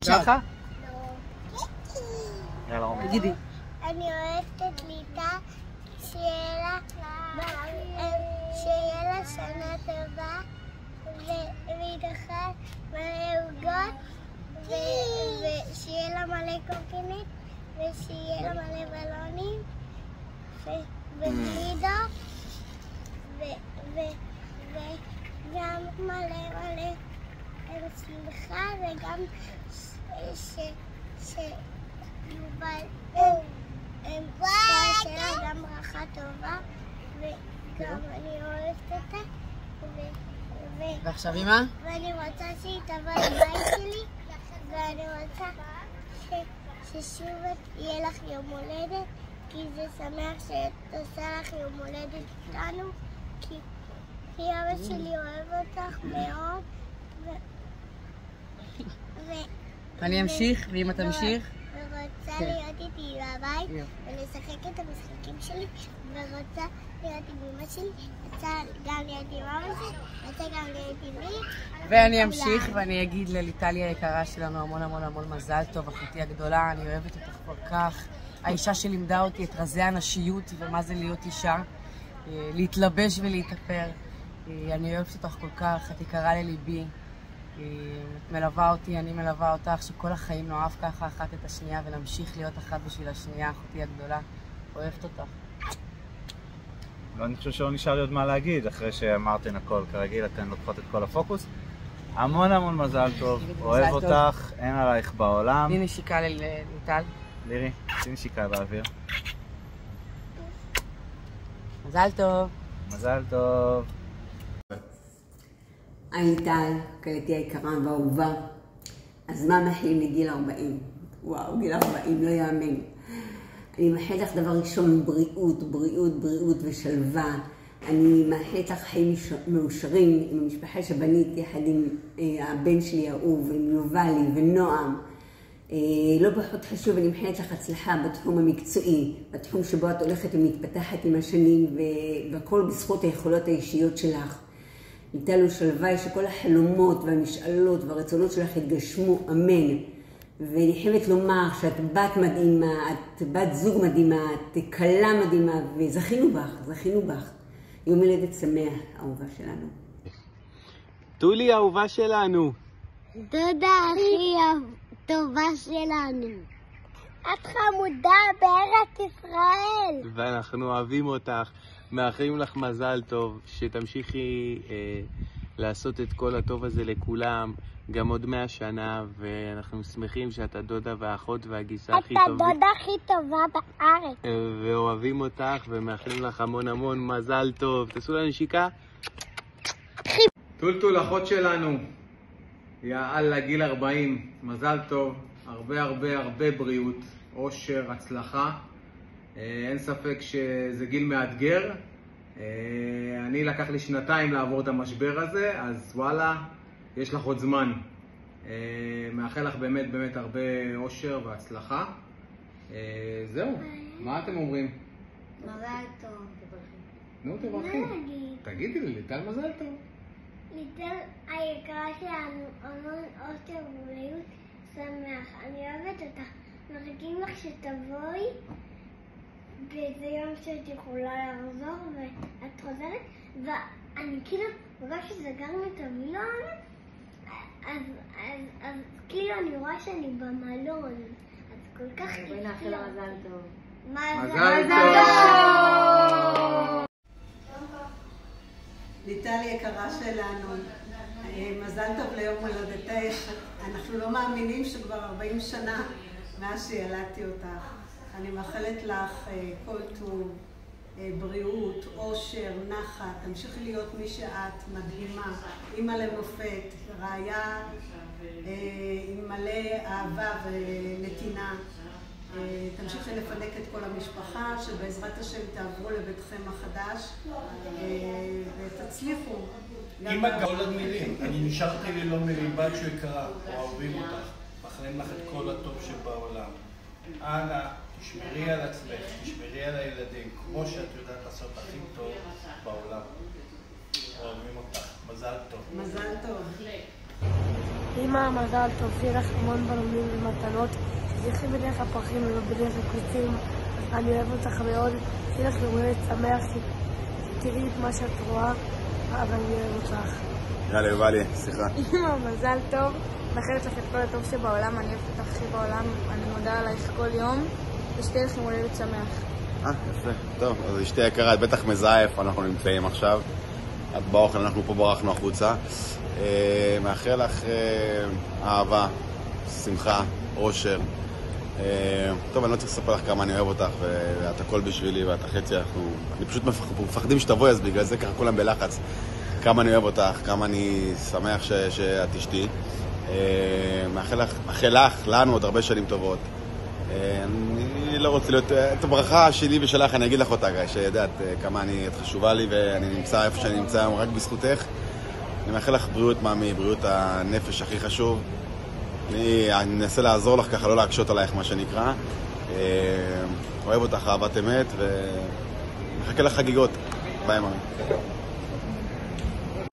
שלך? יאללה עומד. תגידי. אני אוהבת את ליטה, שיהיה לה שנה טובה, והיא תאכל מלא עוגות, ושיהיה לה מלא קורקינט, ושיהיה לה מלא בלונים, וגלידות, וגם מלא שמחה, וגם תעשה לה גם ברכה טובה, וגם אני אוהבת אותה, ועכשיו אמא? ואני רוצה שהיא תבוא לבית שלי, ואני רוצה ששוב יהיה לך יום הולדת, כי זה שמח שאת עושה לך יום הולדת איתנו, כי אבא שלי אוהב אותך מאוד. אני אמשיך, ואמא תמשיך? ורוצה להיות איתי בבית ולשחק את המשחקים שלי, ורוצה להיות עם אמא שלי, רוצה גם להיות עם אבא שלי, רוצה גם להיות עם מי. ואני אמשיך ואני אגיד לליטלי היקרה שלנו המון המון המון מזל טוב, אחותי הגדולה, אני אוהבת אותך כל כך. האישה שלימדה אותי את רזי הנשיות ומה זה להיות אישה, להתלבש ולהתאפר. אני אוהבת אותך כל כך, את יקרה לליבי. את מלווה אותי, אני מלווה אותך, שכל החיים נאהב ככה אחת את השנייה ונמשיך להיות אחת בשביל השנייה, אחותי הגדולה. אוהבת אותך. ואני חושב שלא נשאר לי עוד מה להגיד, אחרי שאמרתן הכל, כרגיל אתן לוקחות את כל הפוקוס. המון המון מזל טוב, אוהב אותך, אין עלייך בעולם. תני נשיקה לליטל. לירי, תני נשיקה באוויר. מזל טוב. מזל טוב. היי ליטל, קלטי היקרה והאהובה. אז מה מאחלים לגיל 40? וואו, גיל 40, לא יאמן. אני מאחלת לך דבר ראשון בריאות, בריאות, בריאות ושלווה. אני מאחלת לך חיים מאושרים עם המשפחה שבנית יחד עם הבן שלי האהוב, עם יובלי ונועם. לא פחות חשוב, אני מאחלת לך הצלחה בתחום המקצועי, בתחום שבו את הולכת ומתפתחת עם השנים, והכל בזכות היכולות האישיות שלך. ניתן לו שלווה שכל החלומות והמשאלות והרצונות שלך יתגשמו, אמן. ואני חייבת לומר שאת בת מדהימה, את בת זוג מדהימה, את כלה מדהימה, וזכינו בך, זכינו בך. יום הולדת שמח, אהובה שלנו. טולי, אהובה שלנו. דודה הכי טובה שלנו. את חמודה בארץ ישראל. ואנחנו אוהבים אותך, מאחלים לך מזל טוב, שתמשיכי לעשות את כל הטוב הזה לכולם, גם עוד 100 שנה, ואנחנו שמחים שאת הדודה והאחות והגיסה הכי טובה. את הדודה הכי טובה בארץ. ואוהבים אותך ומאחלים לך המון המון מזל טוב. תעשו לנו נשיקה. טולטול, אחות שלנו, יעל לגיל 40, מזל טוב, הרבה הרבה הרבה בריאות, אושר, הצלחה. אין ספק שזה גיל מאתגר. אני לקח לי 2 לעבור את המשבר הזה, אז וואלה, יש לך עוד זמן. מאחל לך באמת באמת הרבה אושר והצלחה. זהו, מה אתם אומרים? מזל טוב. נו, תברכי. תגידי לי, ליטל מזל טוב. ליטל היקרה שלנו, המון אושר ובריאות, שמח. אני אוהבת אותך. מחכים לך שתבואי באיזה יום שאת יכולה לחזור ואת חוזרת, ואני כאילו, בגלל שסגרנו את המילון, אז כאילו אני רואה שאני במלון, אז כל כך כיף. בואי נאחל לה מזל טוב. מזל טוב! ליטל יקרה שלנו, מזל טוב ליום הולדתך. אנחנו לא מאמינים שכבר 40 שנה מאז שילדתי אותך. אני מאחלת לך כל טוב, בריאות, אושר, נחת. תמשיכי להיות מי שאת, מדהימה, אימא למופת, רעיה עם מלא אהבה ונתינה. תמשיכי לפנק את כל המשפחה, שבעזרת השם תעברו לביתכם החדש ותצליחו. אמא גאול עוד מילים, אני נשארתי ללא מילים, בת שיקרה, אוהבים אותך, מאחלים לך את כל הטוב שבעולם. אנא, תשמרי על עצמך, תשמרי על הילדים, כמו שאת יודעת לעשות הכי טוב בעולם. אוהבים אותך, מזל טוב. מזל טוב. אמא, מזל טוב, שיהיה לך המון בלונים ומתנות, שתלכי בדרך הפרחים ולא בדרך הקוצים. אני אוהב אותך מאוד, שיהיה לך יום הולדת שמח, שתראי את מה שאת רואה, אבל אני אוהב אותך. יאללה, יובלי, סליחה. אמא, מזל טוב, מאחלת לך את כל הטוב שבעולם, אני אוהבת אותך הכי בעולם, אני מודה עלייך כל יום, ושתהיה לך יום הולדת שמח. יפה, טוב, אז אשתי יקרה, את בטח מזהה איפה אנחנו נמצאים עכשיו. את באוכל, אנחנו פה ברחנו החוצה. מאחל לך אהבה, שמחה, אושר. טוב, אני לא צריך לספר לך כמה אני אוהב אותך, ואת הכל בשבילי, ואת החצי, אני פשוט מפחדים שתבואי, אז בגלל זה ככה כולם בלחץ. כמה אני אוהב אותך, כמה אני שמח שאת אשתי. מאחל לך, לנו עוד הרבה שנים טובות. אני לא רוצה להיות, את הברכה שלי ושלך אני אגיד לך אותה, שידעת כמה את חשובה לי ואני נמצא איפה שאני נמצא היום רק בזכותך. אני מאחל לך בריאות, מאמי, בריאות הנפש הכי חשוב. אני אנסה לעזור לך ככה, לא להקשות עלייך מה שנקרא. אוהב אותך אהבת אמת ומחכה לך חגיגות. ביי מאמי.